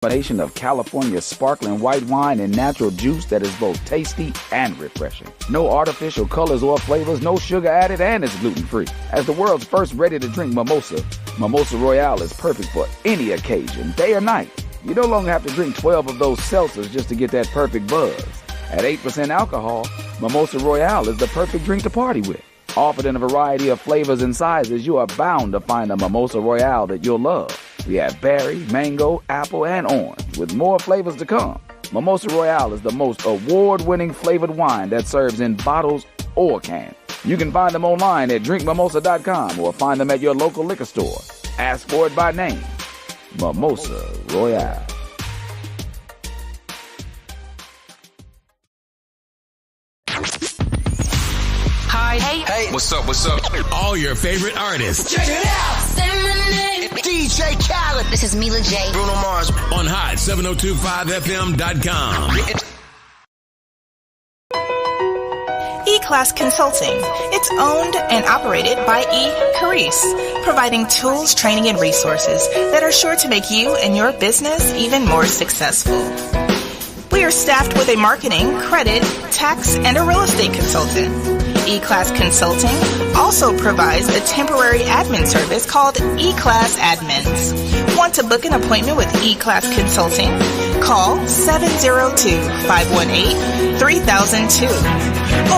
Combination of California sparkling white wine and natural juice that is both tasty and refreshing. No artificial colors or flavors, no sugar added, and it's gluten-free. As the world's first ready-to-drink mimosa, Mimosa Royale is perfect for any occasion, day or night. You no longer have to drink 12 of those seltzers just to get that perfect buzz. At 8% alcohol, Mimosa Royale is the perfect drink to party with. Offered in a variety of flavors and sizes, you are bound to find a Mimosa Royale that you'll love. We have berry, mango, apple, and orange, with more flavors to come. Mimosa Royale is the most award-winning flavored wine that serves in bottles or cans. You can find them online at drinkmimosa.com or find them at your local liquor store. Ask for it by name. Mimosa Royale. Hi. Hey. What's up? All your favorite artists. Check it out. DJ Khaled. This is Mila J. Bruno Mars. On Hot 1025fm.com. E-Class Consulting. It's owned and operated by E. providing tools, training, and resources that are sure to make you and your business even more successful. We are staffed with a marketing, credit, tax, and a real estate consultant. E-Class Consulting also provides a temporary admin service called E-Class Admins. Want to book an appointment with E-Class Consulting? Call 702-518-3002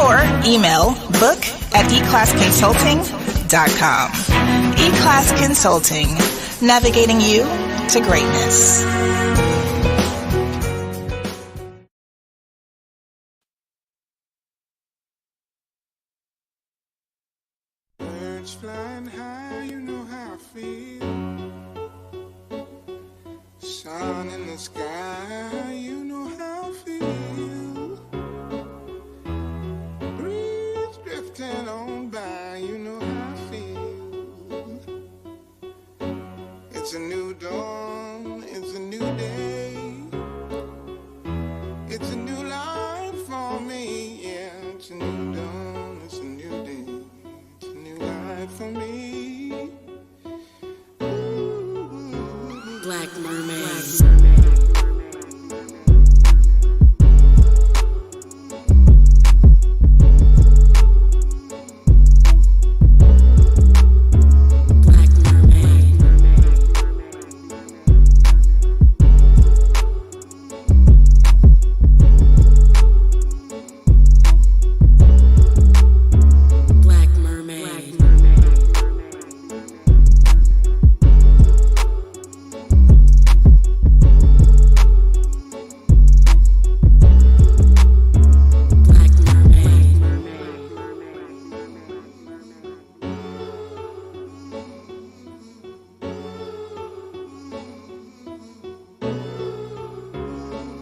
or email book@eclassconsulting.com. E-Class Consulting, navigating you to greatness. Flying high, you know how I feel. Sun in the sky, you know how I feel. Breeze drifting on by, you know how I feel. It's a new dawn, it's a new day. It's a new life for me, yeah. It's a new dawn, it's a new day. For me. Black Mermaid.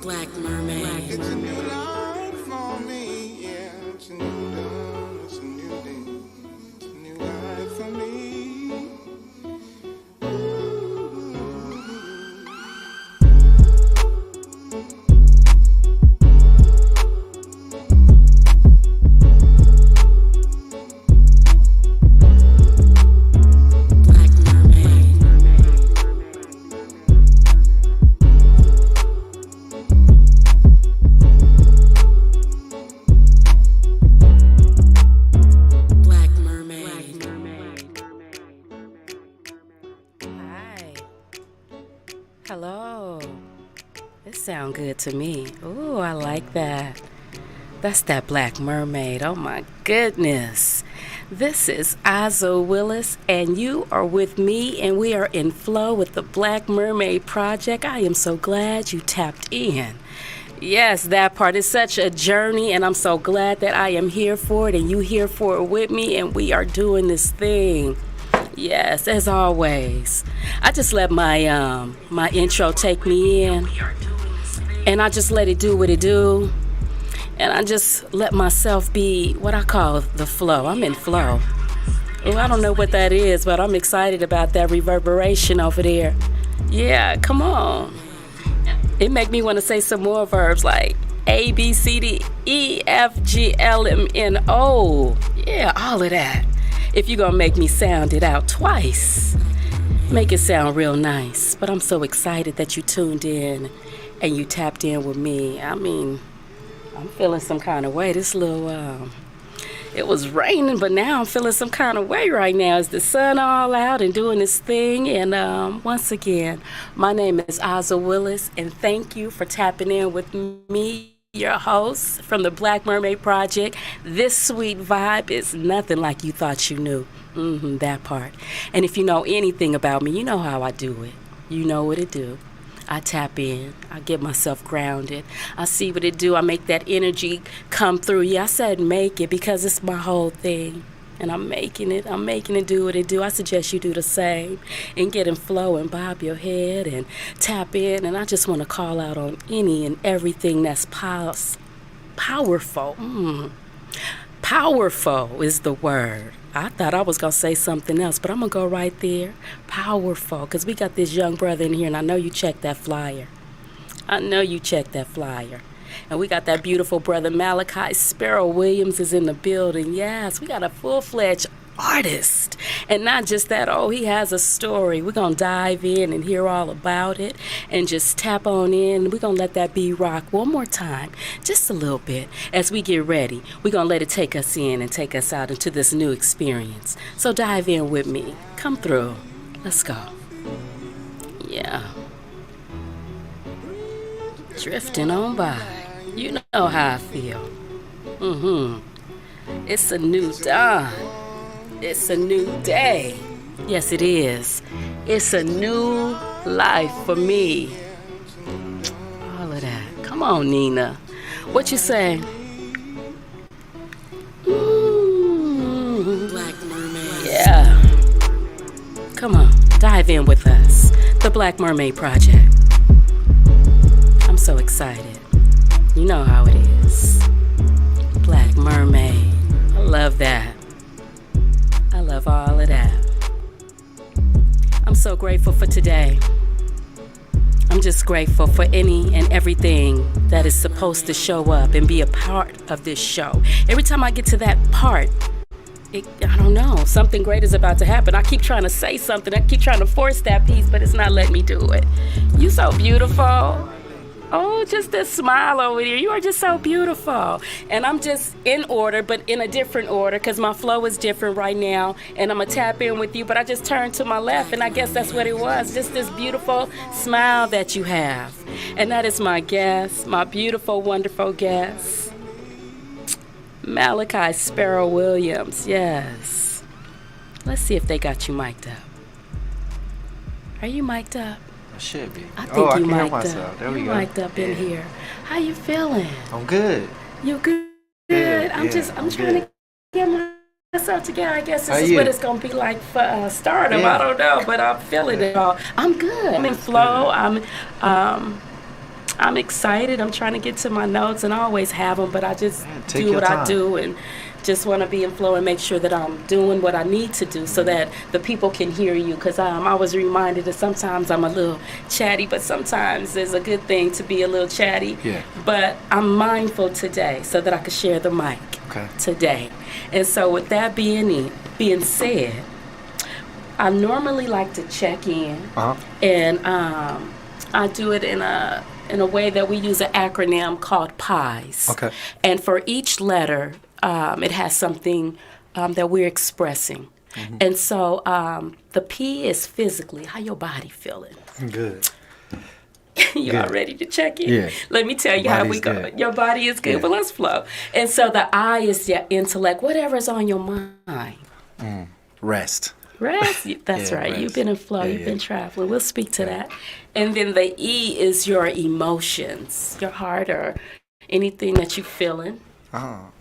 Black Mermaid. It's a new life for me, yeah. It's a new dawn, it's a new day. It's a new life for me. Hello. It sounds good to me. Ooh, I like that. That's that Black Mermaid. Oh my goodness. This is Azo Willis, and you are with me, and we are in flow with the Black Mermaid Project. I am so glad you tapped in. Yes, that part is such a journey, and I'm so glad that I am here for it, and you here for it with me, and we are doing this thing. Yes, as always. I just let my my intro take me in, and I just let it do what it do, and I just let myself be what I call the flow. I'm in flow. Oh, I don't know what that is, but I'm excited about that reverberation over there. Yeah, come on. It make me want to say some more verbs like A, B, C, D, E, F, G, L, M, N, O. Yeah, all of that. If you're going to make me sound it out twice. make it sound real nice, but I'm so excited that you tuned in and you tapped in with me. I mean, I'm feeling some kind of way. This little, it was raining, but now I'm feeling some kind of way right now. Is the sun all out and doing its thing? And once again, my name is Aza Willis, and thank you for tapping in with me, your host from the Black Mermaid Project. This sweet vibe is nothing like you thought you knew. That part. And if you know anything about me, you know how I do it. You know what it do. I tap in. I get myself grounded. I see what it do. I make that energy come through. Yeah, I said make it because it's my whole thing. And I'm making it. I'm making it do what it do. I suggest you do the same and get in flow and bob your head and tap in. And I just want to call out on any and everything that's powerful. Powerful is the word. I thought I was going to say something else, but I'm going to go right there. Powerful, because we got this young brother in here, and I know you checked that flyer. And we got that beautiful brother, Malachi. Sparrow Williams is in the building. Yes, we got a full-fledged artist. And not just that, he has a story. We're going to dive in and hear all about it and just tap on in. We're going to let that beat rock one more time, just a little bit. As we get ready, we're going to let it take us in and take us out into this new experience. So dive in with me. Come through. Let's go. Yeah. Drifting on by. You know how I feel. It's a new dawn. It's a new day. Yes, it is. It's a new life for me. All of that. Come on, Nina. What you say? Black Mermaid. Yeah. Come on, dive in with us. The Black Mermaid Project. I'm so excited. You know how it is. Black Mermaid. I love that. I love all of that. I'm so grateful for today. I'm just grateful for any and everything that is supposed to show up and be a part of this show. Every time I get to that part, I don't know, something great is about to happen. I keep trying to say something. I keep trying to force that piece, but it's not letting me do it. You so beautiful. Oh, just this smile over there. You are just so beautiful. And I'm just in order, but in a different order because my flow is different right now. And I'm going to tap in with you, but I just turned to my left, and I guess that's what it was. Just this beautiful smile that you have. And that is my guest, my beautiful, wonderful guest, Malachi Sparrow Williams. Yes. Let's see if they got you mic'd up. Are you mic'd up? Should be. I think you hear mic'd myself. up. There we you go. Mic'd up in here. How you feeling? I'm good. You good? I'm trying to get myself together. I guess this is you? what it's gonna be like for stardom. I don't know, but I'm feeling it all. I'm good. I'm in flow. I'm excited. I'm trying to get to my notes, and I always have them, but I just do what I do and just want to be in flow and make sure that I'm doing what I need to do so that the people can hear you. Because I was reminded that sometimes I'm a little chatty, but sometimes it's a good thing to be a little chatty. Yeah. But I'm mindful today so that I can share the mic today. And so with that being said, I normally like to check in, and I do it in a way that we use an acronym called PIES. Okay. And for each letter, it has something that we're expressing. And so the P is physically, how your body feeling? Good. You all ready to check in? Yeah. Let me tell you how we go. Good. Your body is good, but let's flow. And so the I is your intellect, whatever's on your mind. Rest. That's right. Rest. You've been in flow. You've been traveling. We'll speak to that. And then the E is your emotions, your heart, or anything that you're feeling.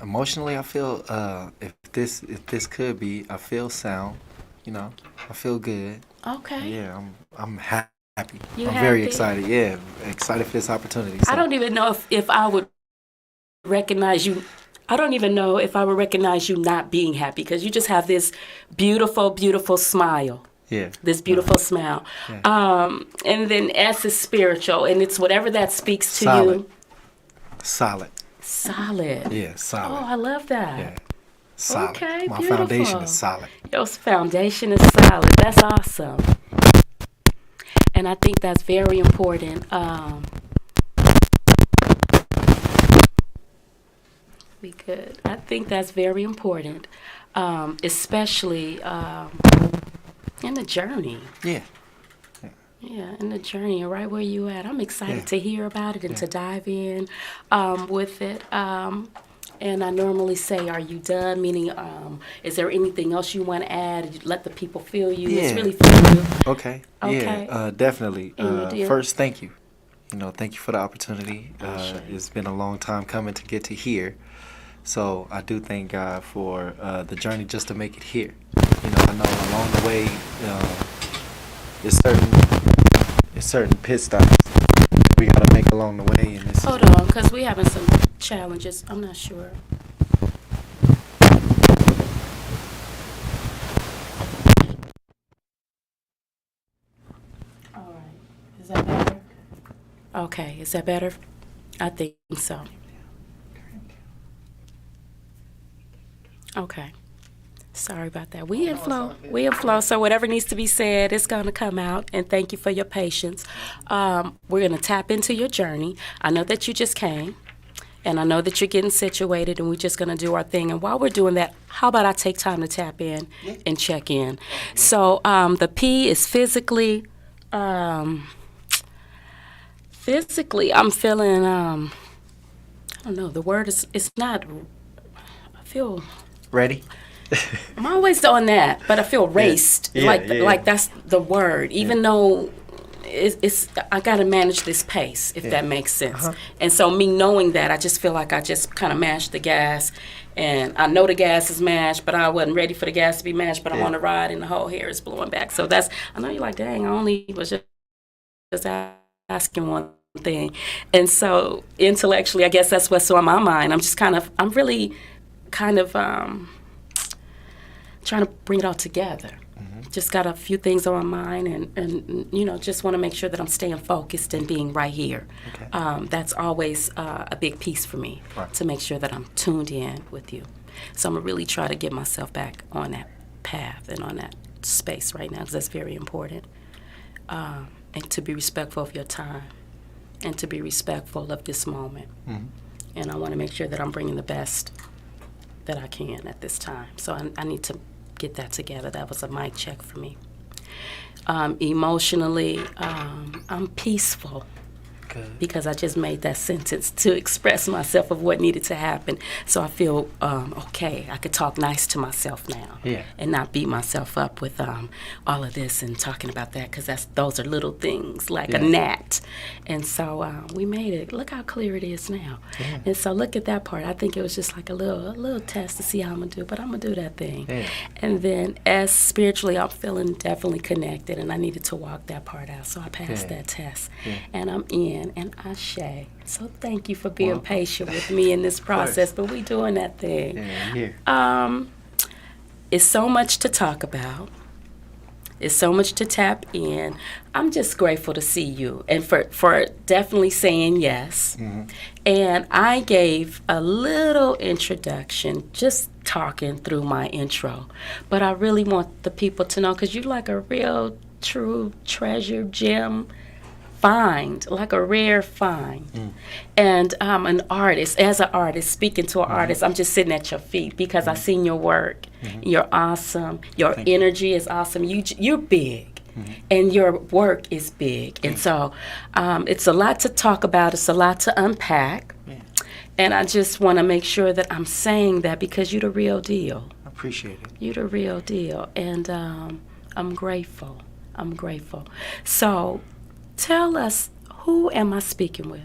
Emotionally, I feel if this could be, I feel sound. You know, I feel good. Okay. Yeah, I'm happy. You I'm happy? very excited. Yeah, excited for this opportunity. So. I don't even know if I would recognize you. I don't even know if I would recognize you not being happy because you just have this beautiful, beautiful smile. Yeah. This beautiful smile. Yeah. And then S is spiritual, and it's whatever that speaks to you. Solid. Yeah, solid. Oh, I love that. Yeah. Solid. Okay, My beautiful. foundation is solid. Your foundation is solid. That's awesome. And I think that's very important. We could. I think that's very important, especially in the journey. Yeah. Yeah, in the journey, and right where you at. I'm excited to hear about it and to dive in with it. And I normally say, are you done? Meaning, is there anything else you want to add? Let the people feel you. Yeah. It's really for you. Okay. Okay. Yeah, definitely. And First, thank you. Thank you for the opportunity. It's been a long time coming to get to here. So I do thank God for the journey just to make it here. I know along the way, there's certain pit stops we got to make along the way. And Hold on, because we having some challenges. I'm not sure. All right. Is that better? Okay. Is that better? I think so. Okay. Sorry about that. We in flow. We in flow. So whatever needs to be said, it's going to come out. And thank you for your patience. We're going to tap into your journey. I know that you just came. And I know that you're getting situated. And we're just going to do our thing. And while we're doing that, how about I take time to tap in and check in? So the P is physically. Physically, I'm feeling, I don't know, the word is, it's not, I feel. Ready? I'm always on that, but I feel raced. Like that's the word. Even though it's I got to manage this pace, if that makes sense. And so me knowing that, I just feel like I just kind of mashed the gas. And I know the gas is mashed, but I wasn't ready for the gas to be mashed. But I'm on the ride, and the whole hair is blowing back. So that's, I know you're like, dang, I only was just asking one thing. And so intellectually, I guess that's what's on my mind. I'm really kind of trying to bring it all together. Just got a few things on my mind, and just want to make sure that I'm staying focused and being right here. Okay. That's always a big piece for me, to make sure that I'm tuned in with you. So I'm going to really try to get myself back on that path and on that space right now, because that's very important. And to be respectful of your time, and to be respectful of this moment. And I want to make sure that I'm bringing the best that I can at this time. So I need to get that together. That was a mic check for me. Emotionally, I'm peaceful. Good. Because I just made that sentence to express myself of what needed to happen. So I feel okay. I could talk nice to myself now, and not beat myself up with all of this and talking about that, because those are little things like a gnat. And so we made it. Look how clear it is now. Yeah. And so look at that part. I think it was just like a little test to see how I'm gonna do, but I'm gonna do that thing. Yeah. And then as spiritually, I'm feeling definitely connected, and I needed to walk that part out. So I passed that test, and I'm in. And Ashe. So thank you for being patient with me in this process, but we doing that thing. Yeah, it's so much to talk about. It's so much to tap in. I'm just grateful to see you, and for definitely saying yes. And I gave a little introduction, just talking through my intro. But I really want the people to know, because you're like a real, true treasure gem. Find, like a rare find. And I'm an artist. As an artist, speaking to an artist, I'm just sitting at your feet because I've seen your work. You're awesome. Your energy is awesome. You're big, and your work is big. And so it's a lot to talk about. It's a lot to unpack. And I just want to make sure that I'm saying that, because you're the real deal. I appreciate it. You're the real deal. And I'm grateful. So tell us, who am I speaking with?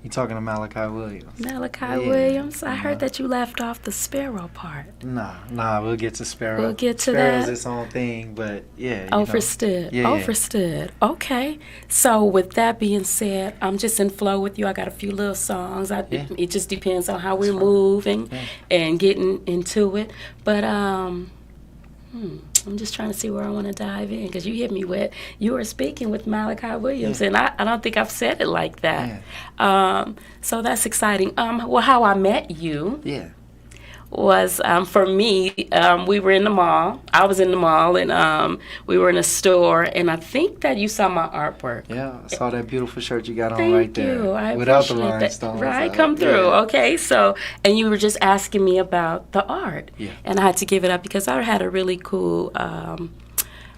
You talking to Malachi Williams. Malachi Williams? I heard that you left off the Sparrow part. Nah, we'll get to Sparrow. We'll get to Sparrow's that. its own thing, but yeah. Overstood. Overstood. Okay. So with that being said, I'm just in flow with you. I got a few little songs. It just depends on how we're moving and getting into it. But I'm just trying to see where I want to dive in, because you hit me with, you were speaking with Malachi Williams, and I don't think I've said it like that. So that's exciting. Well, how I met you was for me. We were in the mall. I was in the mall, and we were in a store. And I think that you saw my artwork. Yeah, I saw that beautiful shirt you got on Thank right there. you. I Without the appreciate that. rhinestones. Right, come through. Yeah. Okay, so, and you were just asking me about the art. Yeah. And I had to give it up because I had a really cool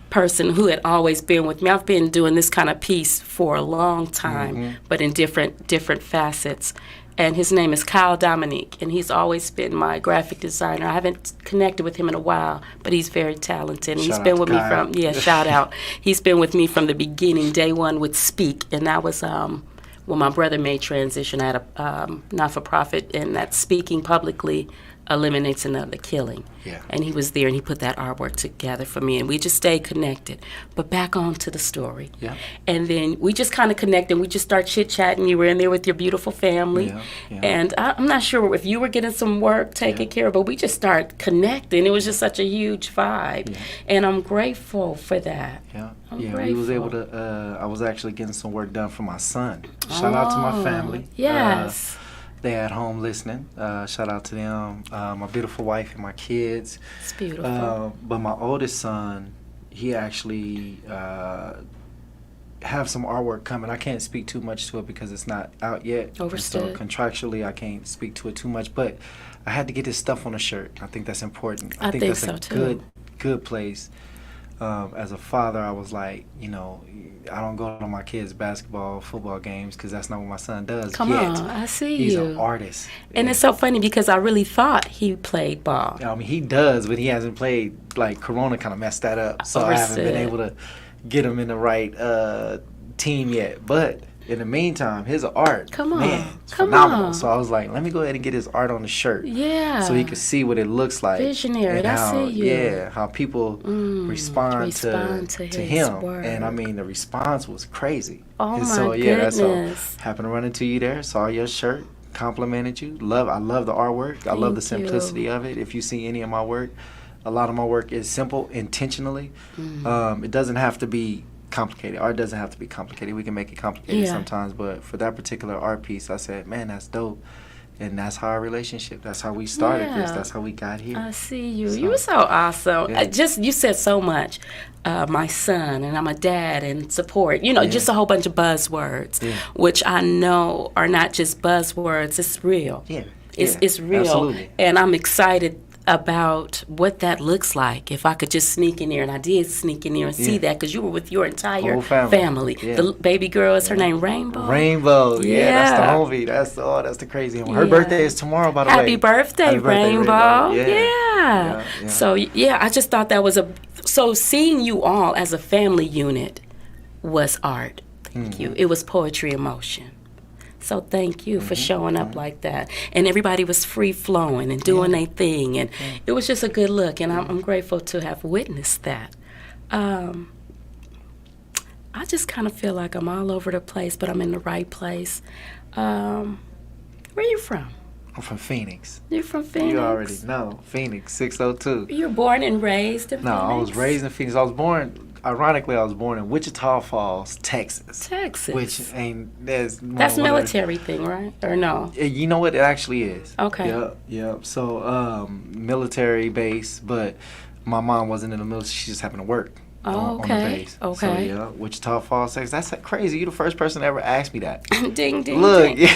person who had always been with me. I've been doing this kind of piece for a long time, but in different facets. And his name is Kyle Dominique, and he's always been my graphic designer. I haven't connected with him in a while, but he's very talented. And he's been with me from, shout out. He's been with me from the beginning, day one with Speak, and that was when my brother made transition. I had a not-for-profit, and that speaking publicly eliminates another killing. Yeah. And he was there, and he put that artwork together for me, and we just stayed connected. But back on to the story. Yeah. And then we just kind of connected. We just started chit-chatting. You were in there with your beautiful family. Yeah. Yeah. And I'm not sure if you were getting some work taken care of, but we just started connecting. It was just such a huge vibe. Yeah. And I'm grateful for that. Yeah, I'm we grateful. was able to. I was actually getting some work done for my son. Shout out to my family. Yes. They at home listening. Shout out to them. My beautiful wife and my kids. It's beautiful. But my oldest son, he actually have some artwork coming. I can't speak too much to it because it's not out yet. Overstood. And so contractually, I can't speak to it too much. But I had to get his stuff on a shirt. I think that's important. I think that's so, a too. good place. As a father, I was like, I don't go to my kids' basketball, football games because that's not what my son does. Come on, I see He's you. an artist. And it's so funny because I really thought he played ball. I mean, he does, but he hasn't played. Like, Corona kind of messed that up. So I haven't been able to get him in the right team yet. But in the meantime, his art, it's phenomenal. So I was like, let me go ahead and get his art on the shirt. Yeah. So he could see what it looks like. Visionary, and how, I see you. Yeah, how people respond to him. Work. And I mean, the response was crazy. Oh, and my so, goodness. That's so happened to run into you there, saw your shirt, complimented you. I love the artwork. I love the simplicity of it. If you see any of my work, a lot of my work is simple intentionally. It doesn't have to be complicated. Art doesn't have to be complicated. We can make it complicated sometimes, but for that particular art piece, I said, man, that's dope. And that's how our relationship, that's how we started, Chris. That's how we got here. I see you. You were so awesome. Yeah. You said so much. My son, and I'm a dad, and support. Just a whole bunch of buzzwords, which I know are not just buzzwords. It's real. Yeah. It's real. Absolutely. And I'm excited about what that looks like. If I could just sneak in there, and I did sneak in there and see that because you were with your entire whole family. Yeah. The baby girl is her name Rainbow. Rainbow, that's the homie. That's the crazy one. Her birthday is tomorrow, by the way. Happy birthday, Rainbow. Yeah. So I just thought that was so seeing you all as a family unit was art. Thank you. It was poetry in motion. So thank you for showing up like that. And everybody was free-flowing and doing their thing. And it was just a good look. And I'm grateful to have witnessed that. I just kind of feel like I'm all over the place, but I'm in the right place. Where are you from? I'm from Phoenix. You're from Phoenix? You already know. Phoenix, 602. You were born and raised in Phoenix? No, I was raised in Phoenix. Ironically, I was born in Wichita Falls, Texas. Which that's military thing, right? Or no? You know what? It actually is. Okay. Yep. So, military base, but my mom wasn't in the military. She just happened to work on the base. Okay. So, Wichita Falls, Texas. That's crazy. You're the first person to ever ask me that. Ding, ding, Look, ding.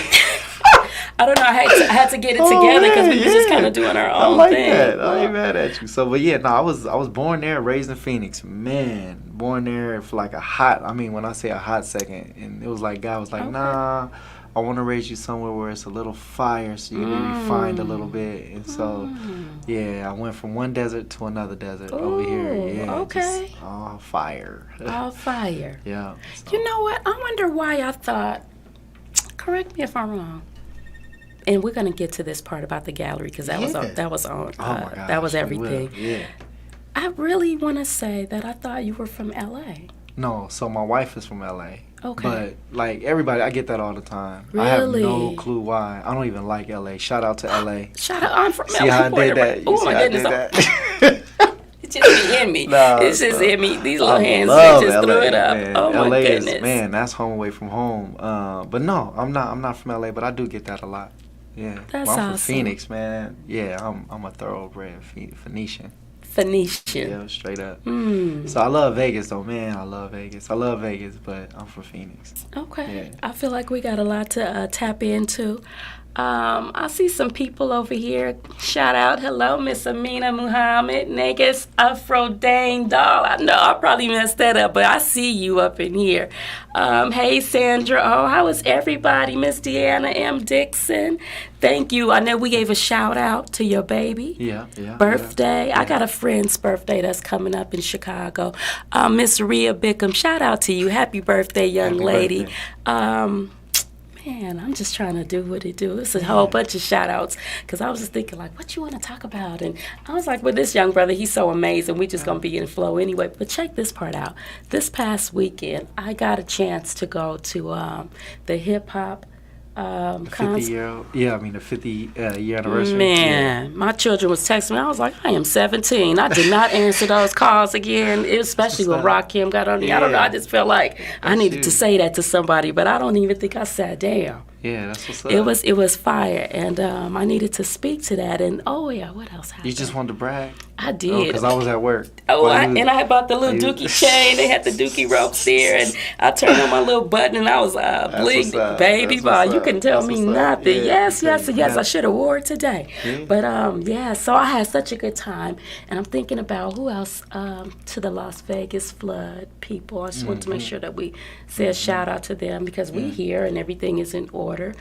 I don't know. I had to get it together because we were just kind of doing our own thing. That. I ain't mad at you. So, but I was born there, raised in Phoenix. Man, born there for like when I say a hot second, and it was like God was like, nah, I want to raise you somewhere where it's a little fire, so you can be refined a little bit. And so, I went from one desert to another desert over here. Yeah, okay. Just all fire. All fire. Yeah. So. You know what? I wonder why I thought. Correct me if I'm wrong. And we're gonna get to this part about the gallery because that was on. Oh my gosh, that was everything. Yeah. I really want to say that I thought you were from L.A. No, so my wife is from L.A. Okay. But like everybody, I get that all the time. Really? I have no clue why. I don't even like L.A. Shout out to L.A. Shout out, I'm from See how I did that? Oh my goodness. It's just be in me. It's just in me. These little hands, they just threw it up. Man. Oh my LA goodness. That's home away from home. But no, I'm not from LA, but I do get that a lot. Yeah. That's I'm from awesome. Phoenix, man. Yeah, I'm a thoroughbred Phoenician. Phoenician. Yeah, straight up. Mm. So I love Vegas, though, man. I love Vegas, but I'm from Phoenix. Okay. Yeah. I feel like we got a lot to tap into. I see some people over here. Shout out. Hello, Miss Amina Muhammad. Negus Afro Dang Doll. I know I probably messed that up, but I see you up in here. Hey, Sandra. Oh, how is everybody? Miss Deanna M. Dixon. Thank you. I know we gave a shout out to your baby. Yeah. Birthday. Yeah. I got a friend's birthday that's coming up in Chicago. Miss Rhea Bickham. Shout out to you. Happy birthday, young Happy lady. birthday. Man, I'm just trying to do what it do. It's a whole bunch of shout outs because I was just thinking like, what you want to talk about? And I was like, well, this young brother, he's so amazing. We just going to be in flow anyway. But check this part out. This past weekend, I got a chance to go to the hip hop concert. The 50 year anniversary. Man, my children was texting me. I was like, I am 17. I did not answer those calls again, especially when Rakim got on me. I don't know. I just felt like I needed to say that to somebody, but I don't even think I sat down. Yeah, that's what's up. It was fire, and I needed to speak to that. And what else happened? You just wanted to brag? I did. Because I was at work. And I bought the little dookie chain. They had the dookie ropes there, and I turned on my little button, and I was bling, baby boy. You couldn't tell me nothing. Yeah, yes. I should have wore it today. Yeah. But so I had such a good time, and I'm thinking about who else to the Las Vegas flood people. I just want to make sure that we say a shout out to them because we here and everything is in order,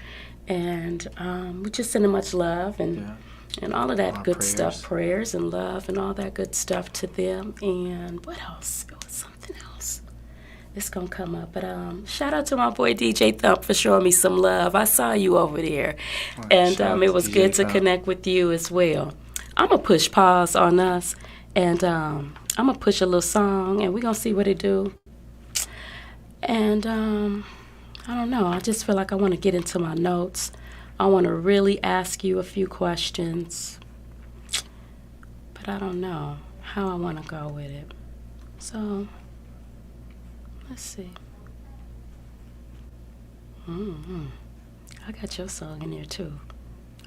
and we just sending much love and all of that good stuff, prayers and love and all that good stuff to them. And what else? It was something else. It's going to come up. But shout out to my boy DJ Thump for showing me some love. I saw you over there. And it was good to connect with you as well. I'm going to push pause on us. And I'm going to push a little song. And we're going to see what it do. And I don't know. I just feel like I want to get into my notes. I want to really ask you a few questions, but I don't know how I want to go with it. So, let's see. I got your song in there too.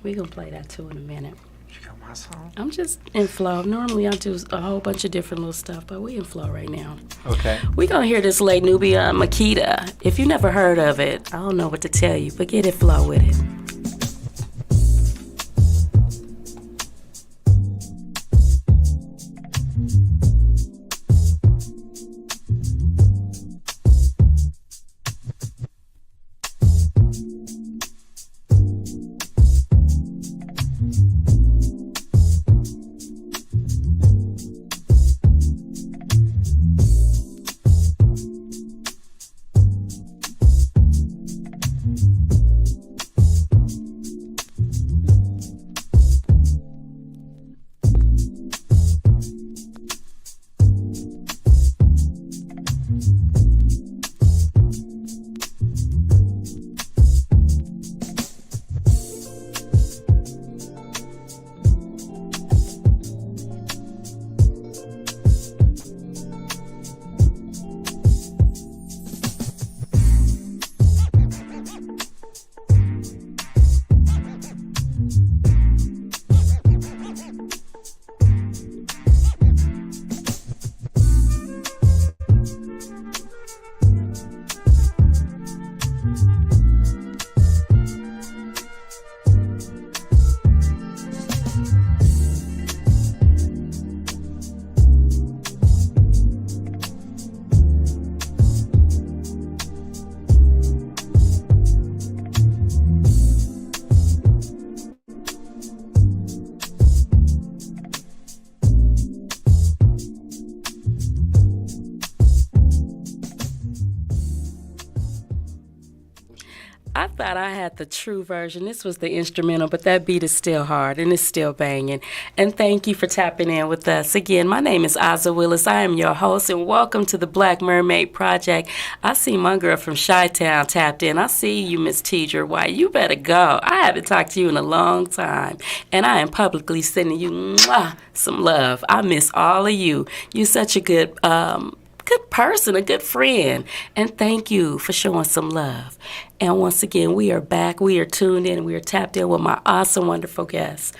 We're going to play that too in a minute. You got my song? I'm just in flow. Normally I do a whole bunch of different little stuff, but we in flow right now. Okay. We're going to hear this late Nubia Makita. If you never heard of it, I don't know what to tell you, but get it flow with it. I thought I had the true version. This was the instrumental, but that beat is still hard and it's still banging. And thank you for tapping in with us. Again, my name is Aza Willis. I am your host, and welcome to the Black Mermaid Project. I see my girl from Chi-Town tapped in. I see you, Miss Teacher White. You better go. I haven't talked to you in a long time, and I am publicly sending you some love. I miss all of you. You're such a good good person, a good friend. And thank you for showing some love. And once again, we are back. We are tuned in. We are tapped in with my awesome, wonderful guest,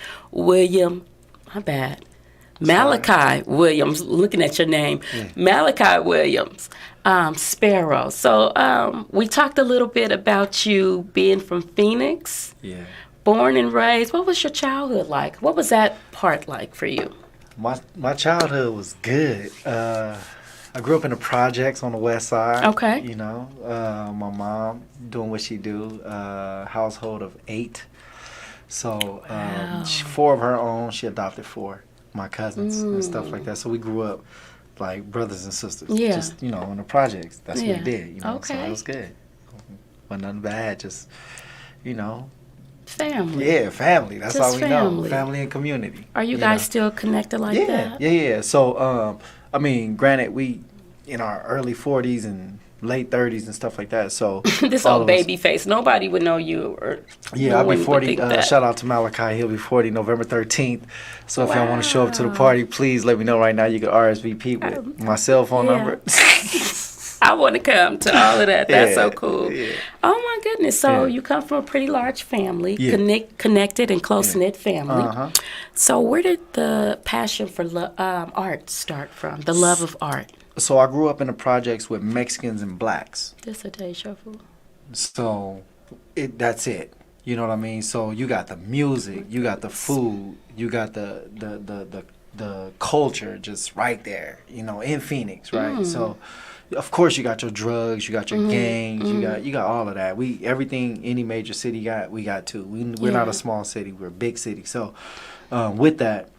Malachi Williams. Looking at your name, Malachi Williams, Sparrow. So we talked a little bit about you being from Phoenix. Yeah. Born and raised. What was your childhood like? What was that part like for you? My childhood was good. I grew up in the projects on the west side. Okay. You know, my mom doing what she do. Household of 8. So 4 of her own. She adopted 4. My cousins and stuff like that. So we grew up like brothers and sisters. Yeah. Just, you know, in the projects. That's what we did. You know. Okay. So it was good. Wasn't nothing bad. Just, you know. Family. Yeah, family. That's Just all we family. know. Family and community. Are you guys still connected like that? Yeah. So, I mean, granted, we in our early 40s and late 30s and stuff like that. So This old baby face. Nobody would know you. Or yeah, I'll be 40. Shout out to Malachi. He'll be 40 November 13th. So if y'all want to show up to the party, please let me know right now. You can RSVP with my cell phone number. I want to come to all of that. That's so cool. Yeah. Oh my goodness! So you come from a pretty large family, connected and close knit family. So where did the passion for art start from? The love of art. So I grew up in the projects with Mexicans and blacks. This a deja vu. So that's it. You know what I mean? So you got the music, you got the food, you got the culture just right there. You know, in Phoenix, right? So. Of course, you got your drugs, you got your gangs, you got all of that. Everything any major city got, we got too. We're not a small city, we're a big city. So, with that,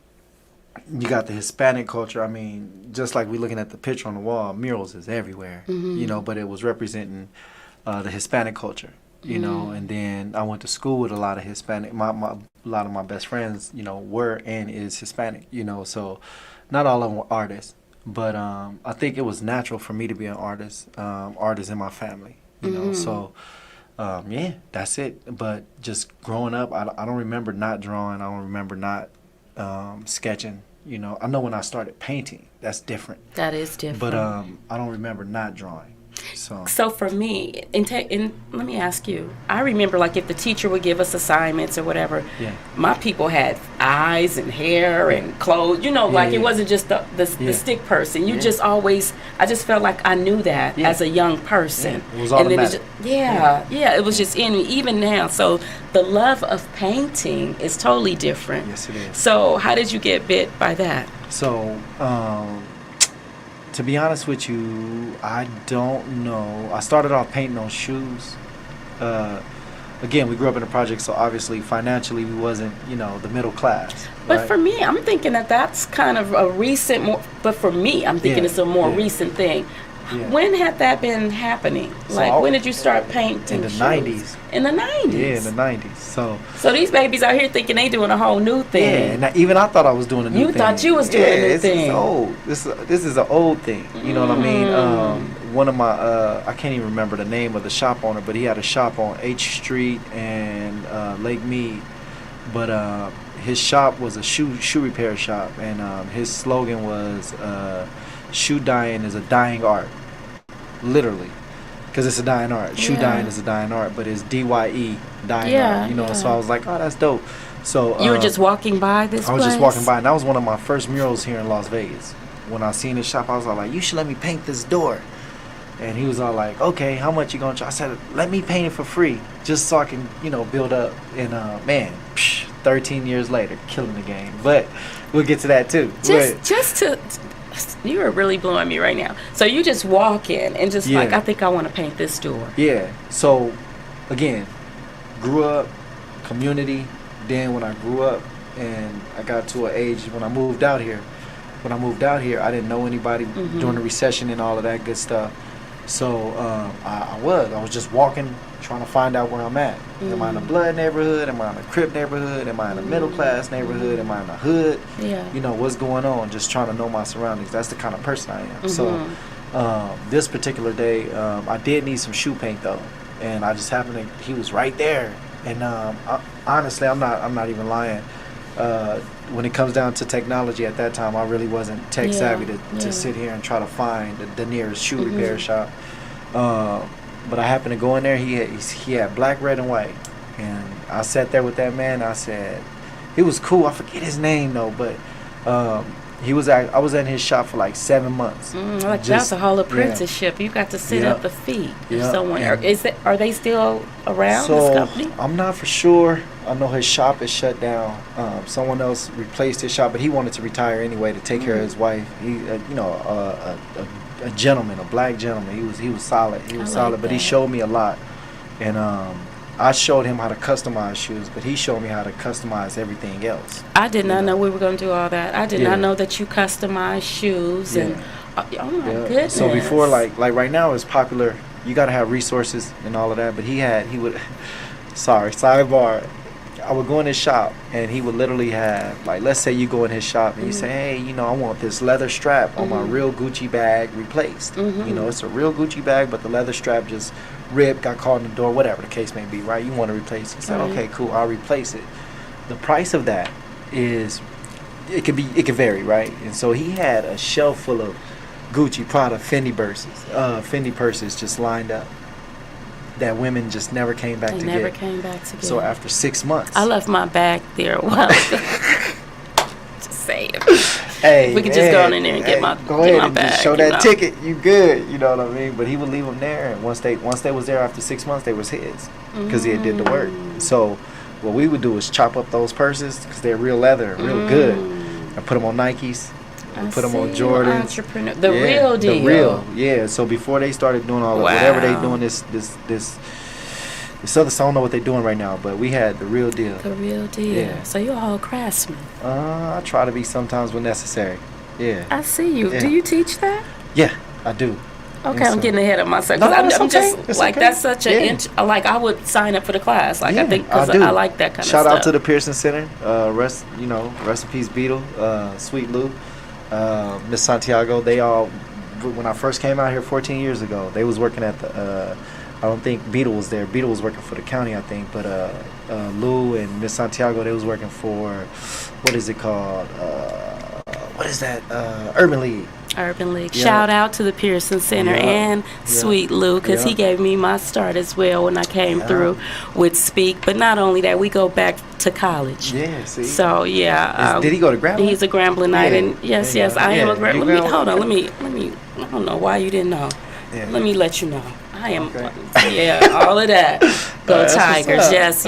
you got the Hispanic culture. I mean, just like we're looking at the picture on the wall, murals is everywhere, you know. But it was representing the Hispanic culture, you know. And then I went to school with a lot of Hispanic. A lot of my best friends, you know, were and is Hispanic, you know. So, not all of them were artists. But I think it was natural for me to be an artist. Artists in my family, you know. So, yeah, that's it. But just growing up, I don't remember not drawing. I don't remember not sketching. You know, I know when I started painting, that's different. That is different. But I don't remember not drawing. So for me, and let me ask you, I remember like if the teacher would give us assignments or whatever, my people had eyes and hair and clothes, you know, like it wasn't just the stick person. You just always, I just felt like I knew that as a young person. It was automatic. It was just in me, even now. So the love of painting is totally different. Yes, it is. So how did you get bit by that? So, to be honest with you, I don't know. I started off painting on shoes. Again, we grew up in a project, so obviously financially we wasn't, you know, the middle class. But right? for me, I'm thinking that's kind of a recent, but for me, I'm thinking it's a more recent thing. Yeah. When had that been happening? Like, when did you start painting? In the shoes? 90s. In the 90s? Yeah, in the 90s. So these babies out here thinking they doing a whole new thing. Yeah, and even I thought I was doing a new thing. You thought you was doing a new thing. This is old. This is an old thing. You know what I mean? One of my, I can't even remember the name of the shop owner, but he had a shop on H Street and Lake Mead. But his shop was a shoe repair shop, and his slogan was, shoe dyeing is a dying art. Literally. Because it's a dying art. Shoe dyeing is a dying art, but it's DYE, dying art. You know, so I was like, oh, that's dope. So you were just walking by this place? I was just walking by, and that was one of my first murals here in Las Vegas. When I seen his shop, I was all like, you should let me paint this door. And he was all like, okay, how much you gonna charge? I said, let me paint it for free, just so I can, you know, build up. And man, 13 years later, killing the game. But we'll get to that too. You are really blowing me right now. So you just walk in and just like, I think I want to paint this door. Yeah. So, again, grew up, community. Then when I grew up and I got to an age when I moved out here, I didn't know anybody during the recession and all of that good stuff. So I was just walking, trying to find out where I'm at. Am I in a blood neighborhood? Am I in a Crip neighborhood? Am I in a middle class neighborhood? Am I in a hood? Yeah. You know, what's going on? Just trying to know my surroundings. That's the kind of person I am. So this particular day, I did need some shoe paint though, and I just happened to, he was right there. And honestly, I'm not even lying. when it comes down to technology at that time, I really wasn't tech savvy to sit here and try to find the nearest shoe repair shop. But I happened to go in there. He had black, red, and white. And I sat there with that man. I said, he was cool. I forget his name, though. But I was in his shop for like 7 months. That's a whole apprenticeship. You got to sit at the feet of someone. Are they still around, this company? I'm not for sure. I know his shop is shut down. Someone else replaced his shop, but he wanted to retire anyway to take care of his wife. He, a gentleman, a black gentleman. He was solid. He was solid, but he showed me a lot. And I showed him how to customize shoes, but he showed me how to customize everything else. I did not know we were going to do all that. I did not know that you customize shoes. And oh my goodness. So before, like right now, it's popular. You got to have resources and all of that. But he would. Sorry, sidebar. I would go in his shop, and he would literally have, like, let's say you go in his shop and you say, hey, I want this leather strap on my real Gucci bag replaced. It's a real Gucci bag, but the leather strap just ripped, got caught in the door, whatever the case may be, right? You want to replace it. He said, okay, cool, I'll replace it. The price of that is, it can vary, right? And so he had a shelf full of Gucci, Prada, Fendi purses just lined up that women just never came back to get. So after 6 months, I left my bag there a while ago. Just saying. Hey, we could just go in there and get my bag. Just show that know. ticket. You good? You know what I mean? But he would leave them there, and once they was there after 6 months, they was his because he had did the work. So what we would do is chop up those purses because they're real leather, real good, and put them on Nikes. Put them on Jordans. Entrepreneur. The real deal. The real, So before they started doing all that, whatever they doing this other, I don't know what they're doing right now, but we had the real deal. The real deal. Yeah. So you're a whole craftsman. I try to be sometimes when necessary. Yeah. I see you. Yeah. Do you teach that? Yeah, I do. Okay, I'm getting ahead of myself. No, I'm okay. just like, that's such like, I would sign up for the class. Like, I think, because I like that kind of stuff. Shout out to the Pearson Center. Rest in peace, Beetle, Sweet Lou. Miss Santiago, they all, when I first came out here 14 years ago, they was working at the, I don't think Beetle was there. Beetle was working for the county, I think, but Lou and Miss Santiago, they was working for, what is it called? What is that? Urban League. Urban League. Yeah. Shout out to the Pearson Center and Sweet Lou, because he gave me my start as well when I came through with Speak. But not only that, we go back to college. Yeah, see. So, did he go to Grambling? He's a Gramblinite. And yes, I am a Grambling. Hold on, let me, I don't know why you didn't know. Yeah. Let me let you know. I am, all of that. Go Tigers, yes.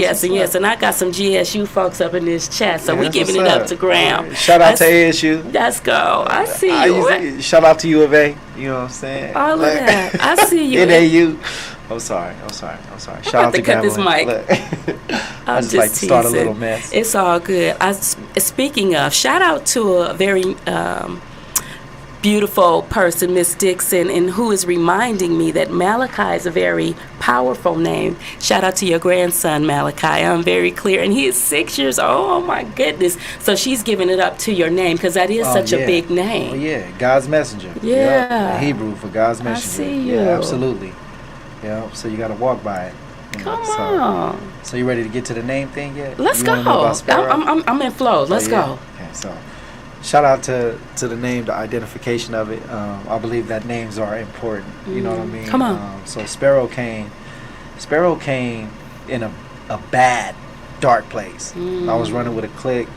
And I got some GSU folks up in this chat, so we giving it up to Graham. Shout out to ASU. Let's go. I see you. Shout out to U of A. You know what I'm saying? All of that. I see you. NAU. I'm sorry. Shout out to cut this mic. I just like to start a little mess. It's all good. Speaking of, shout out to a very beautiful person, Miss Dixon, and who is reminding me that Malachi is a very powerful name. Shout out to your grandson, Malachi. I'm very clear. And he is 6 years old. Oh, my goodness. So she's giving it up to your name because that is such a big name. Oh, yeah. God's messenger. Yeah. Yep. Hebrew for God's messenger. I see you. Yeah, absolutely. Yeah. So you got to walk by it. Come on. So you ready to get to the name thing yet? Let's go. I'm in flow. Let's go. Okay, so shout out to the name, the identification of it. I believe that names are important. You know what I mean? Come on. So Sparrow came in a bad, dark place. I was running with a clique,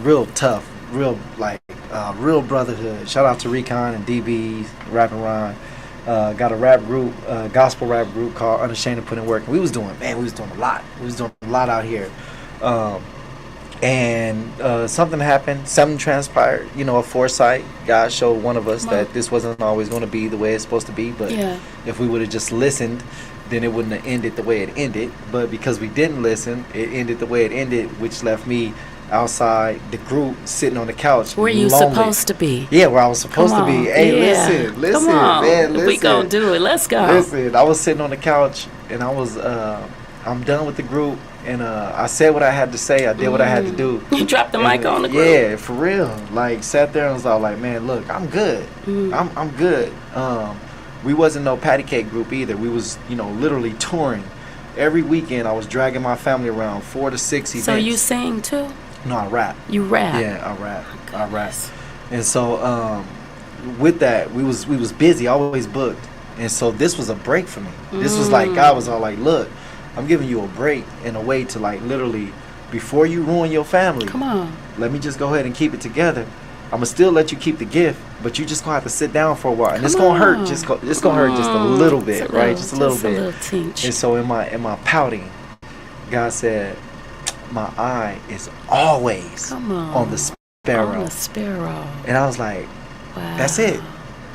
real tough, real brotherhood. Shout out to Recon and DB, Rap and Rhyme. Got a rap group, gospel rap group called Unashamed of Putting Work. And we was doing a lot. We was doing a lot out here. And something happened, something transpired, a foresight. God showed one of us that this wasn't always going to be the way it's supposed to be, but if we would have just listened, then it wouldn't have ended the way it ended. But because we didn't listen, it ended the way it ended, which left me outside the group, sitting on the couch. Where you supposed to be? Yeah, where I was supposed to be. Hey, listen, come on. Man, listen. We gonna do it. Let's go. Listen, I was sitting on the couch, and I was, I'm done with the group. And I said what I had to say. I did what I had to do. You dropped the mic on the group. Yeah, for real. Like, sat there and was all like, man, look, I'm good. I'm good. We wasn't no patty cake group either. We was, literally touring. Every weekend I was dragging my family around 4 to 6 events. So you sing too? No, I rap. You rap? Yeah, I rap. I rap. And so with that, we was busy, always booked. And so this was a break for me. This was like, God was all like, look, I'm giving you a break in a way to like literally, before you ruin your family, Come on. let me just go ahead and keep it together. I'm gonna still let you keep the gift, but you just gonna have to sit down for a while, and it's gonna hurt. It's gonna hurt just a little bit, right? Just a little bit. And so in my pouting, God said, my eye is always on the sparrow. On the sparrow. And I was like, wow. That's it.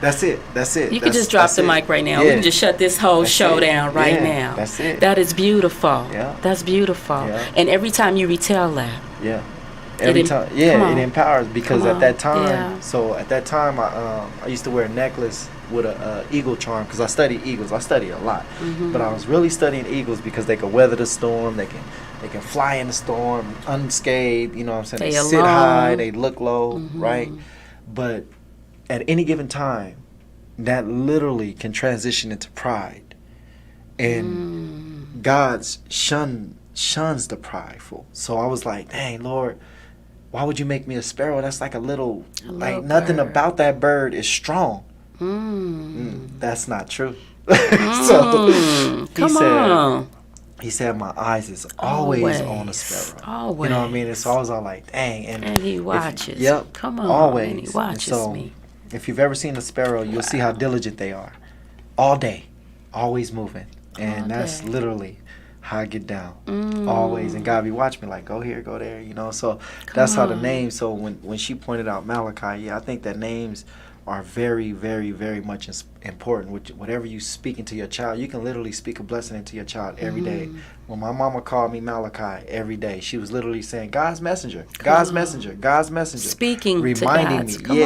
You can just drop the mic right now. We can just shut this whole show down right now. That's it. That is beautiful. Yeah. That's beautiful. Yeah. And every time you retell that. Yeah. Every time. Yeah, it empowers because at that time, I used to wear a necklace with a eagle charm because I study eagles. I study a lot. But I was really studying eagles because they could weather the storm. They can fly in the storm unscathed. You know what I'm saying? They sit high. They look low, right? But at any given time, that literally can transition into pride. And God shuns the prideful. So I was like, dang, Lord, why would you make me a sparrow? That's like a little nothing bird. About that bird is strong. That's not true. So he said, my eyes is always on a sparrow. Always. You know what I mean? It's always all like, dang. And he watches. Come on. Always. And he watches me. If you've ever seen a sparrow, you'll see how diligent they are. All day. Always moving. And that's literally how I get down. Always. And God be watching me like, go here, go there, you know. So that's how the name. So when she pointed out Malachi, I think that names are very, very, very much important. Whatever you speak into your child, you can literally speak a blessing into your child every day. When my mama called me Malachi every day, she was literally saying, God's messenger, God's messenger, God's messenger. Speaking reminding to me,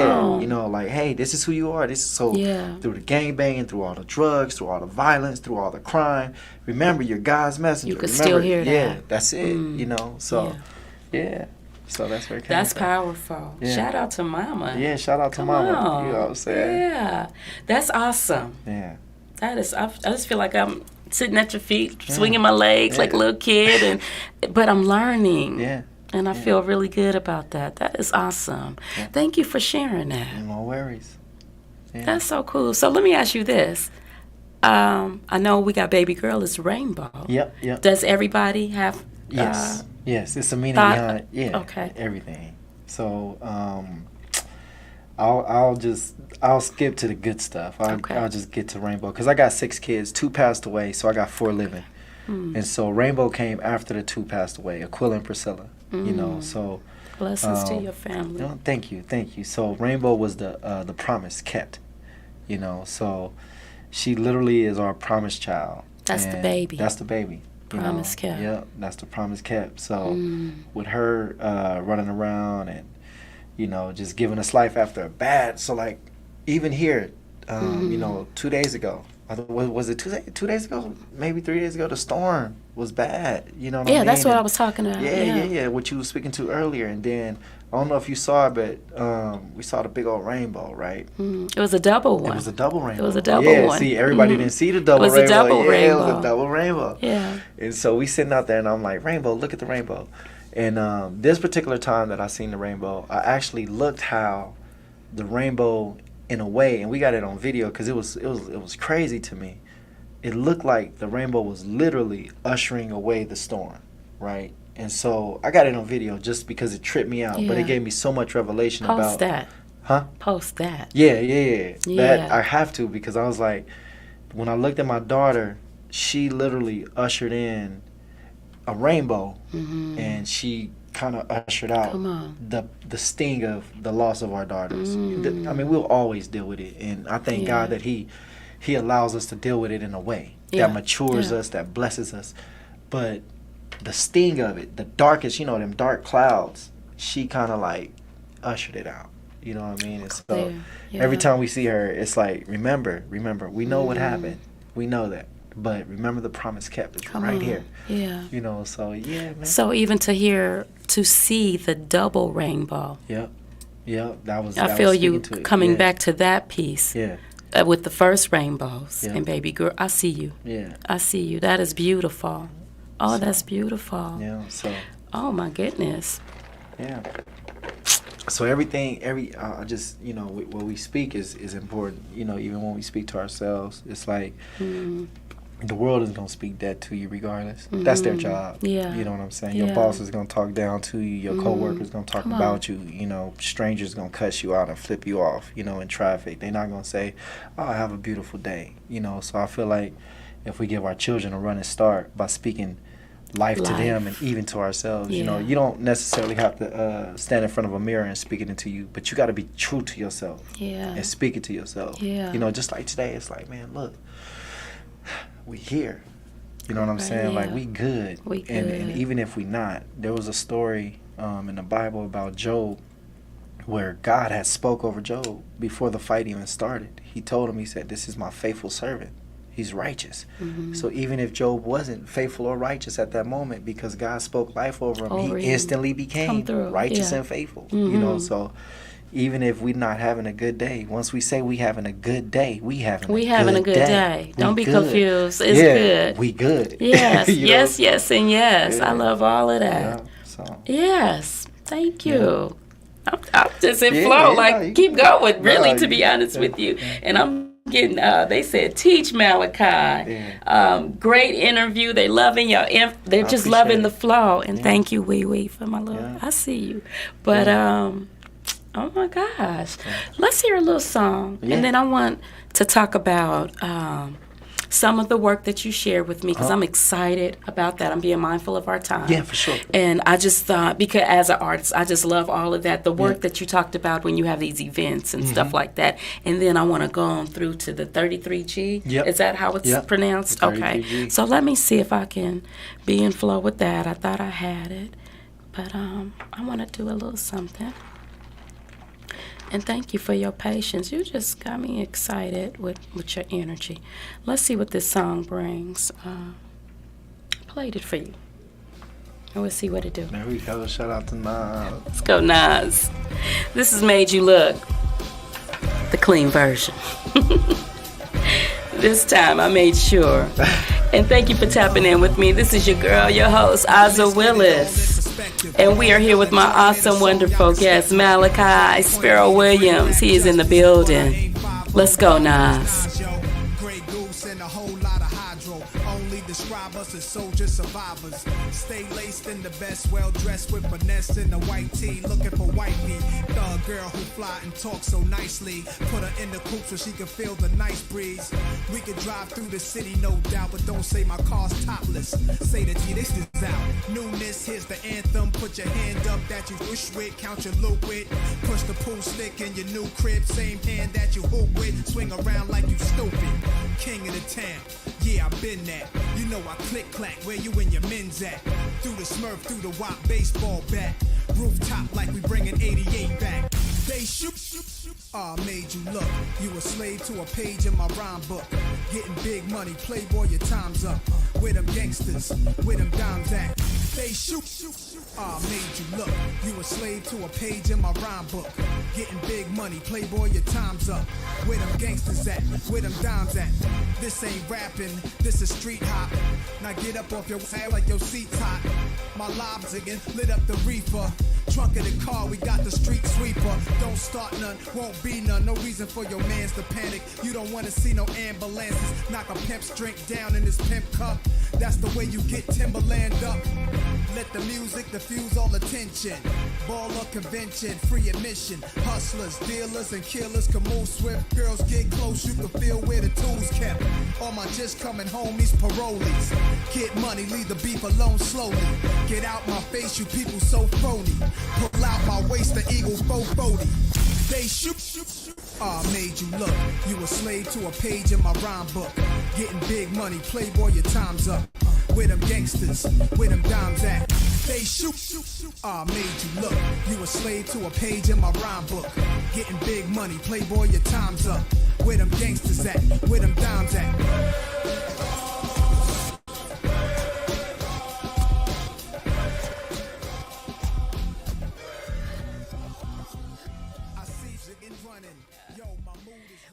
you know, like, hey, this is who you are. This is so through the gangbanging, through all the drugs, through all the violence, through all the crime. Remember, you're God's messenger. You can still hear that. Yeah, that's it. You know, so so that's where it came That's from. powerful. Yeah. Shout out to Mama. Yeah, shout out to Come Mama. on. You know what I'm saying? Yeah. That's awesome. Yeah. That is, I just feel like I'm sitting at your feet, swinging my legs like a little kid, but I'm learning. Yeah. And I feel really good about that. That is awesome. Yeah. Thank you for sharing that. No worries. Yeah. That's so cool. So let me ask you this. I know we got baby girl, it's Rainbow. Yep. Does everybody have... Yes, it's a meaning behind everything. So I'll skip to the good stuff. I'll just get to Rainbow because I got 6 kids. 2 passed away, so I got 4 living. And so Rainbow came after the 2 passed away, Aquila and Priscilla. You know, so blessings to your family. You know, thank you. So Rainbow was the promise kept. You know, so she literally is our promised child. That's the baby. That's the baby. Promise kept. Yeah, that's the promise kept. So with her running around and, you know, just giving us life after a bad. So, like, even here, you know, 2 days ago, was it 2 days ago? Maybe 3 days ago, the storm was bad. You know what I mean? Yeah, that's what I was talking about. Yeah, what you were speaking to earlier. And then, I don't know if you saw it, but we saw the big old rainbow, right? It was a double one. It was a double rainbow. It was a double one. Yeah, see, everybody didn't see the double rainbow. It was a double rainbow. It was a double rainbow. Yeah. And so we sitting out there, and I'm like, rainbow, look at the rainbow. And this particular time that I seen the rainbow, I actually looked how the rainbow, in a way, and we got it on video because it was crazy to me. It looked like the rainbow was literally ushering away the storm, right? And so I got it on video just because it tripped me out, but it gave me so much revelation about... Post that. Huh? Post that. Yeah. That I have to, because I was like, when I looked at my daughter, she literally ushered in a rainbow, and she kind of ushered out the sting of the loss of our daughters. I mean, we'll always deal with it, and I thank God that He allows us to deal with it in a way that matures us, that blesses us. But the sting of it, the darkest, you know, them dark clouds, she kind of like ushered it out. You know what I mean? And so every time we see her, it's like, remember, we know what happened. We know that. But remember the promise kept. It's right here. Yeah. You know, so man. So even to see the double rainbow. Yep. I feel you coming back to that piece. Yeah. With the first rainbows and baby girl, I see you. Yeah. I see you. That is beautiful. Oh, that's beautiful. Yeah. So. Oh my goodness. Yeah. So everything, just, you know, what we speak is important. You know, even when we speak to ourselves, it's like the world is going to speak that to you regardless. That's their job. Yeah. You know what I'm saying? Yeah. Your boss is going to talk down to you. Your coworker is going to talk about you. You know, strangers going to cuss you out and flip you off, you know, in traffic. They're not going to say, oh, have a beautiful day. You know, so I feel like if we give our children a running start by speaking life to them and even to ourselves, you know, you don't necessarily have to stand in front of a mirror and speak it into you, but you got to be true to yourself and speak it to yourself. You know, just like today, it's like, man, look, we here. You know what I'm saying? Like, we good. And even if we not, there was a story in the Bible about Job where God had spoke over Job before the fight even started. He told him, he said, this is my faithful servant. He's righteous. So even if Job wasn't faithful or righteous at that moment, because God spoke life over him, he instantly became righteous and faithful. You know, so even if we're not having a good day, once we say we having a good day, we having a good day. Don't be confused. It's good. We good. Yes, yes, and yes. I love all of that. Yeah, so. Yes, thank you. I'm just in flow. Like, keep going, really, to be honest with you. And I'm getting, they said, teach Malachi. Great interview. They loving your, they're just loving the flow. And thank you, Wee Wee, for my little, I see you. But, oh my gosh. Let's hear a little song. And then I want to talk about some of the work that you shared with me, because I'm excited about that. I'm being mindful of our time. Yeah, for sure. And I just thought, because as an artist, I just love all of that. The work that you talked about when you have these events and stuff like that. And then I want to go on through to the 33G. Is that how it's pronounced? Okay. So let me see if I can be in flow with that. I thought I had it. But I want to do a little something. And thank you for your patience. You just got me excited with your energy. Let's see what this song brings. Played it for you. And we'll see what it do. There we go. Shout out to Nas. Let's go, Nas. This has Made You Look. The clean version. This time I made sure. And thank you for tapping in with me. This is your girl, your host, Aza Willis. And we are here with my awesome, wonderful guest, Malachi Sparrow Williams. He is in the building. Let's go, Nas. Describe us as soldier survivors. Stay laced in the best, well dressed with finesse in the white tee, looking for wifey. Thug girl who fly and talk so nicely. Put her in the coupe so she can feel the nice breeze. We could drive through the city, no doubt, but don't say my car's topless. Say that this is out. Newness, here's the anthem. Put your hand up that you wish with, count your loop with. Push the pool stick in your new crib, same hand that you hoop with. Swing around like you stupid. King of the town, yeah, I've been that. You know I click clack, where you and your men's at? Through the Smurf, through the WAP baseball bat. Rooftop like we bringing 88 back. They shoot, made you look. You a slave to a page in my rhyme book. Getting big money, playboy, your time's up. Where them gangsters, where them dimes at? They shoot, made you look. You a slave to a page in my rhyme book. Getting big money, playboy, your time's up. Where them gangsters at? Where them dimes at? This ain't rapping, this is street hop. Now get up off your ass like your seat's hot. My lobs again, lit up the reefer. Trunk of the car, we got the street sweeper. Don't start none, won't be none. No reason for your mans to panic. You don't wanna see no ambulances. Knock a pimp's drink down in his pimp cup. That's the way you get Timberland up. Let the music diffuse all attention. Baller convention, free admission. Hustlers, dealers, and killers can move swift. Girls get close, you can feel where the tools kept. All my just coming homies, parolees. Get money, leave the beef alone slowly. Get out my face, you people so phony. Pull out my waist, the Eagle 440. They shoot, made you look. You a slave to a page in my rhyme book. Getting big money, playboy, your time's up. Where them gangsters, where them dimes at? They shoot, made you look. You a slave to a page in my rhyme book. Getting big money, playboy, your time's up. Where them gangsters at? Where them dimes at?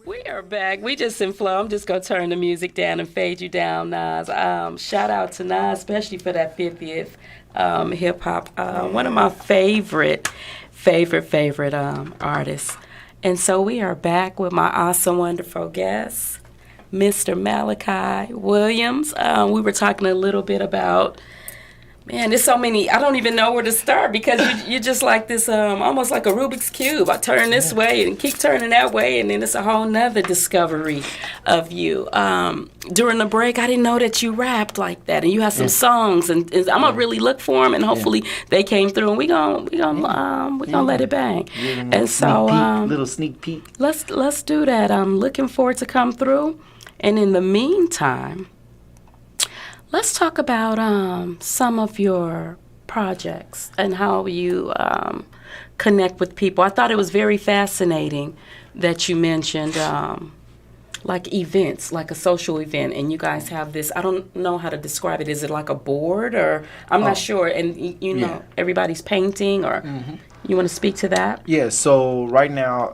We are are back. We just in flow. I'm just going to turn the music down and fade you down, Nas. Shout out to Nas, especially for that 50th hip-hop. One of my favorite artists. And so we are back with my awesome, wonderful guest, Mr. Malachi Williams. We were talking a little bit about... Man, there's so many. I don't even know where to start because you're just like this, almost like a Rubik's Cube. I turn this way and keep turning that way, and then it's a whole nother discovery of you. During the break, I didn't know that you rapped like that, and you have some songs, and I'm gonna really look for them, and hopefully they came through, and we gonna let it bang. And so, little sneak peek. Let's do that. I'm looking forward to come through, and in the meantime. Let's talk about some of your projects and how you connect with people. I thought it was very fascinating that you mentioned like events, like a social event, and you guys have this, I don't know how to describe it. Is it like a board or, I'm not sure, and you know, everybody's painting or, you want to speak to that? Yeah, so right now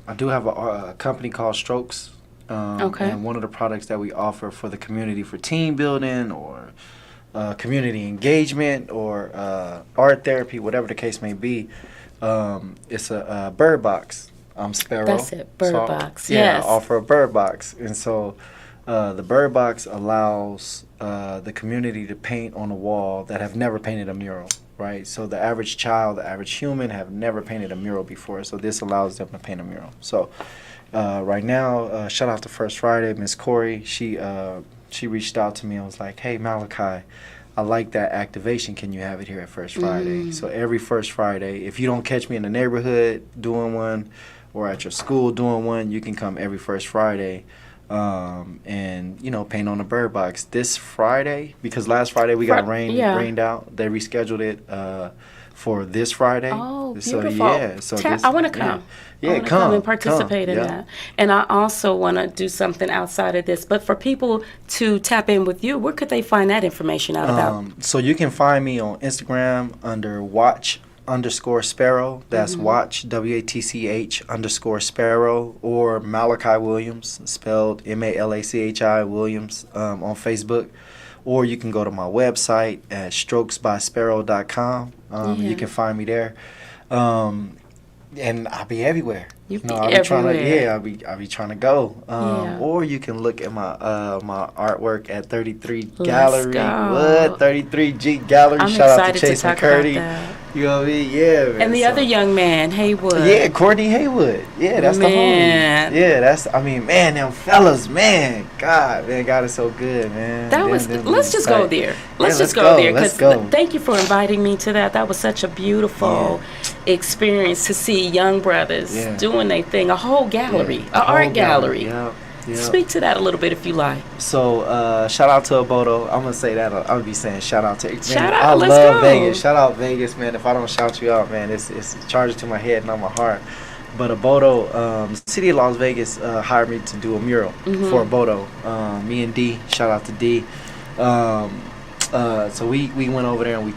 I do have a company called Strokes. And one of the products that we offer for the community for team building or community engagement or art therapy, whatever the case may be, it's a bird box. I'm Sparrow. That's it, bird box. Yeah, yes. I offer a bird box. And so the bird box allows the community to paint on a wall that have never painted a mural. Right, so the average child, the average human have never painted a mural before. So this allows them to paint a mural. So right now, shout out to First Friday, Miss Corey. She reached out to me and was like, "Hey Malachi, I like that activation. Can you have it here at First Friday?" So every First Friday, if you don't catch me in the neighborhood doing one, or at your school doing one, you can come every First Friday. And paint on a bird box this Friday, because last Friday we got rained out. They rescheduled it for this Friday. Oh, beautiful. So I want to come. Yeah, come and participate in that. And I also want to do something outside of this. But for people to tap in with you, where could they find that information out about? So you can find me on Instagram under watch_Sparrow. That's watch, WATCH_Sparrow, or Malachi Williams, spelled MALACHI Williams, on Facebook. Or you can go to my website at strokesbysparrow.com. You can find me there. And I'll be everywhere. I'll be trying to go. Or you can look at my my artwork at 33 Gallery. 33G Gallery. I'm Shout out to excited Chase to talk McCurdy. about that. You know what I mean? Yeah, man. And the other young man, Haywood. Yeah, Courtney Haywood. Yeah, that's the homie. Yeah, them fellas, man. God is so good, man. Let's just go there. Let's just go there. Because thank you for inviting me to that. That was such a beautiful experience to see young brothers doing their thing. A whole gallery, an art gallery. Yeah. Speak to that a little bit if you like. So, shout out to Aboto. I'm going to say that. I'll be saying shout out to... Shout out, I let's love go. Vegas. Shout out Vegas, man. If I don't shout you out, man, it's charged to my head and on my heart. But Aboto, City of Las Vegas hired me to do a mural for Aboto. Me and D, shout out to D. So we went over there and we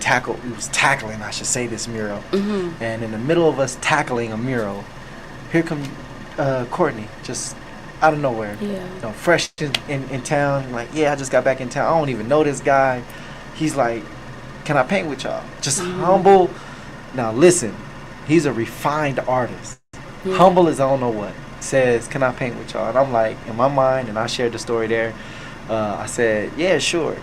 was tackling, I should say, this mural. And in the middle of us tackling a mural, here come Courtney, just out of nowhere. Fresh in town. Like, I just got back in town. I don't even know this guy. He's like, can I paint with y'all? Just humble. Now listen, he's a refined artist. Humble as I don't know what. Says, can I paint with y'all? And I'm like, in my mind, and I shared the story there, I said, yeah, sure.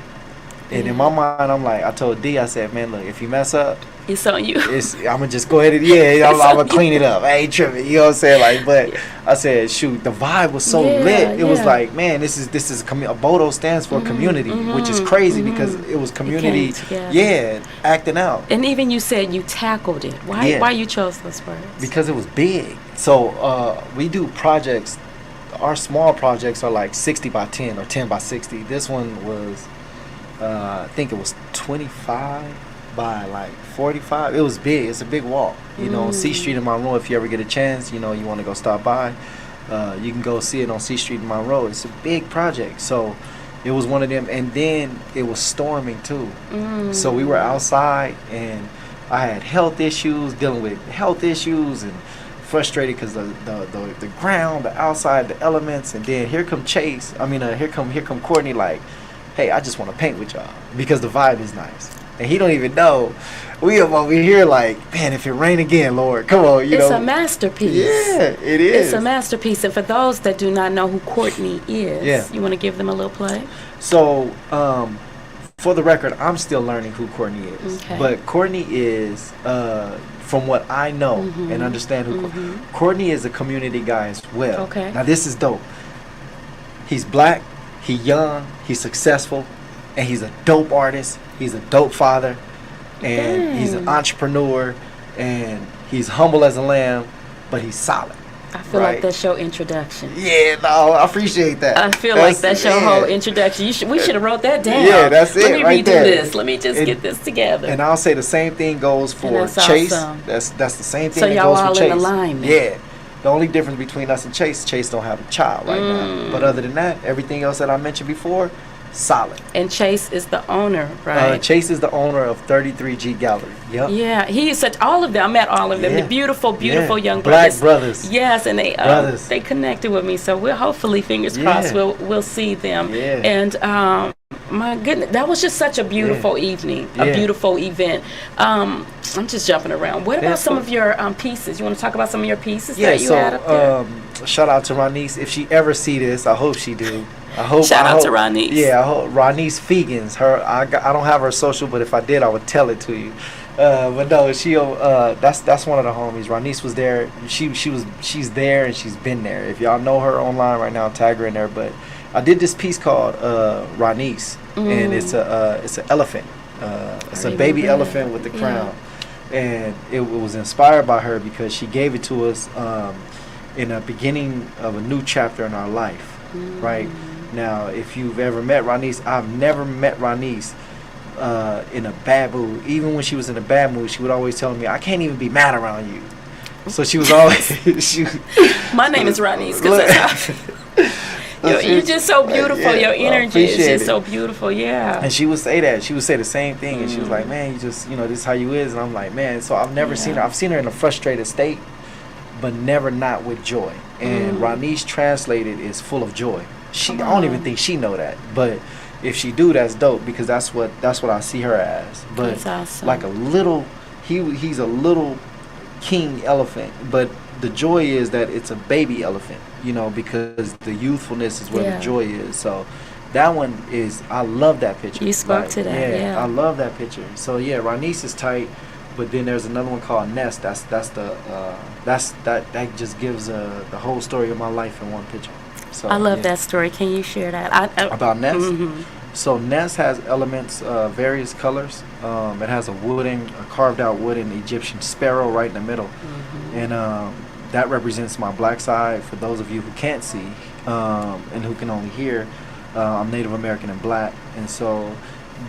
And in my mind, I'm like, I told D, I said, man, look, if you mess up, it's on you. I'm going to just go ahead and, I'm going to clean it up. I ain't tripping. You know what I'm saying? Like, but I said, shoot, the vibe was so lit. It was like, man, this is Aboto stands for community, which is crazy because it was community, acting out. And even you said you tackled it. Why you chose those words? Because it was big. So we do projects. Our small projects are like 60 by 10 or 10 by 60. This one was... I think it was 25 by like 45. It was big. It's a big walk. On C Street in Monroe. If you ever get a chance, you want to go stop by, you can go see it on C Street in Monroe. It's a big project. So it was one of them. And then it was storming too. So we were outside and I had health issues, dealing with health issues and frustrated because the ground, the outside, the elements, and then here come Chase. I mean, here come Courtney. Like, hey, I just want to paint with y'all because the vibe is nice, and he don't even know. We up over here like, man, if it rain again, Lord, come on, you know. It's a masterpiece. Yeah, it is. It's a masterpiece, and for those that do not know who Courtney is, you want to give them a little play? So, for the record, I'm still learning who Courtney is. Okay. But Courtney is, from what I know and understand, Courtney is a community guy as well. Okay. Now, this is dope. He's black, he's young, he's successful, and he's a dope artist. He's a dope father, and he's an entrepreneur, and he's humble as a lamb, but he's solid. I feel like that's your introduction. Yeah, no, I appreciate that. I feel like that's your whole introduction. We should have wrote that down. Yeah, that's it. Let me right redo there. this. Let me just get this together. And I'll say the same thing goes for Chase. Awesome. That's the same thing so that y'all goes for all Chase. in alignment. Yeah. The only difference between us and Chase don't have a child right now. But other than that, everything else that I mentioned before, solid. And Chase is the owner, right? Chase is the owner of 33G Gallery. Yep. Yeah, he's such all of them. I met all of them. The beautiful young Black brothers. Yes, and they connected with me. So we'll hopefully, fingers crossed, we'll see them. Yeah. And my goodness, that was just such a beautiful evening, a beautiful event. I'm just jumping around. What about some of your pieces? You want to talk about some of your pieces that you had up there? Shout out to Ronice. If she ever see this, I hope she do. Shout out to Ronice. Yeah, I hope Ronice Fegans. I don't have her social, but if I did, I would tell it to you. But no, that's one of the homies. Ronice was there. She's there and she's been there. If y'all know her online right now, tag her in there. But I did this piece called Ronice, and it's an elephant. It's a baby elephant with the crown, and it was inspired by her because she gave it to us in the beginning of a new chapter in our life, right? Now, if you've ever met Ronice, I've never met Ronice in a bad mood. Even when she was in a bad mood, she would always tell me, I can't even be mad around you. So she was always... My name is Ronice. You're just so beautiful. Your energy is just so beautiful, And she would say that. She would say the same thing. And she was like, man, you just, this is how you is. And I'm like, man. So I've never seen her. I've seen her in a frustrated state, but never not with joy. And Ronice translated is full of joy. I don't even think she know that, but if she do, that's dope because that's what I see her as. But that's awesome. Like a little, he's a little king elephant, but the joy is that it's a baby elephant, because the youthfulness is where the joy is. So that one is, I love that picture. You spoke to that, yeah. I love that picture. So yeah, Ronice is tight. But then there's another one called Nest. That just gives the whole story of my life in one picture. So, I love that story. Can you share that? About Nest? So Nest has elements, various colors. It has a carved out wooden Egyptian sparrow right in the middle. And that represents my black side. For those of you who can't see and who can only hear, I'm Native American and black. And so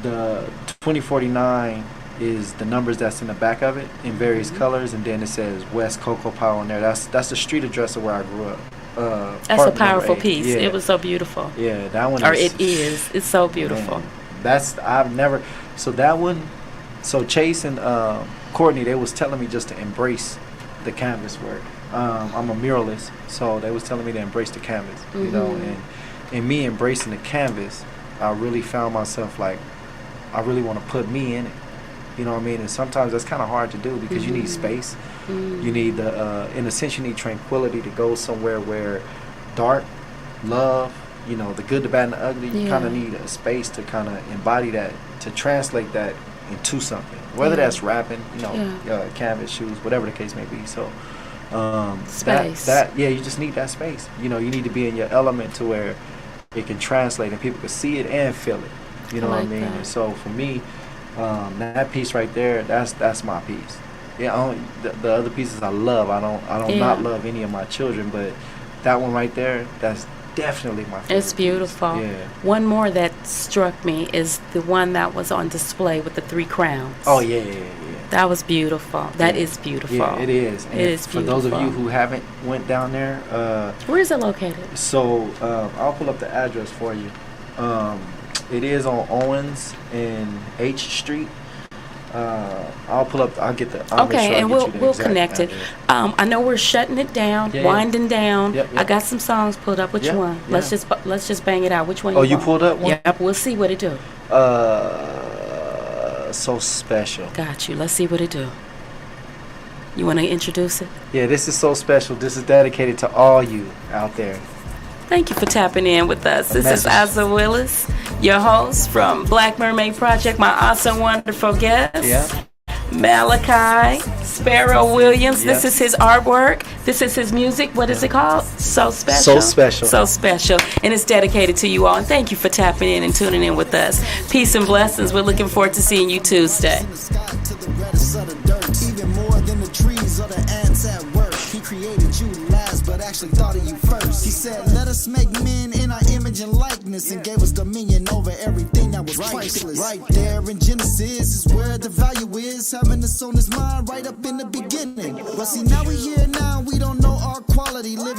the 2049 is the numbers that's in the back of it in various colors, and then it says West Cocoa Powell in there. That's the street address of where I grew up. That's a powerful piece. Yeah. It was so beautiful. Yeah, that one. It's so beautiful. Man, so that one. So Chase and Courtney, they was telling me just to embrace the canvas work. I'm a muralist, so they was telling me to embrace the canvas. And in me embracing the canvas, I really found myself like I really want to put me in it. You know what I mean? And sometimes that's kind of hard to do because you need space. You need in a sense, you need tranquility to go somewhere where dark, love, the good, the bad, and the ugly. You kind of need a space to kind of embody that, to translate that into something. Whether that's rapping, canvas, shoes, whatever the case may be. So space. You just need that space. You need to be in your element to where it can translate and people can see it and feel it. You know what I mean? And so for me, that piece right there, that's my piece. Yeah, the other pieces I love. I don't not love any of my children, but that one right there, that's definitely my favorite. It's beautiful. Piece. Yeah. One more that struck me is the one that was on display with the 3 crowns. Oh yeah. That was beautiful. That is beautiful. Yeah, it is. And it is beautiful. For those of you who haven't went down there, where is it located? So I'll pull up the address for you. It is on Owens and H Street. I'll pull up. I'll get the. Okay, and we'll connect it. I know we're shutting it down, winding down. Yep. I got some songs pulled up. Which one? Yeah. Let's just bang it out. Which one? Oh, you want? pulled up one? Yep. We'll see what it do. So special. Got you. Let's see what it do. You want to introduce it? Yeah, this is so special. This is dedicated to all you out there. Thank you for tapping in with us. This is Asa Willis, your host from Black Mermaid Project. My awesome, wonderful guest. Yeah. Malachi Sparrow Williams. Yep. This is his artwork. This is his music. What is it called? So Special. So Special. So Special. And it's dedicated to you all. And thank you for tapping in and tuning in with us. Peace and blessings. We're looking forward to seeing you Tuesday. Even more than the trees or the ants at work. He created you last, but actually thought of you first. He said, let us make men in our image and likeness, and gave us dominion over everything that was priceless. Right there in Genesis is where the value is, having us on his mind right up in the beginning. But see, now we here now, we don't know our quality, living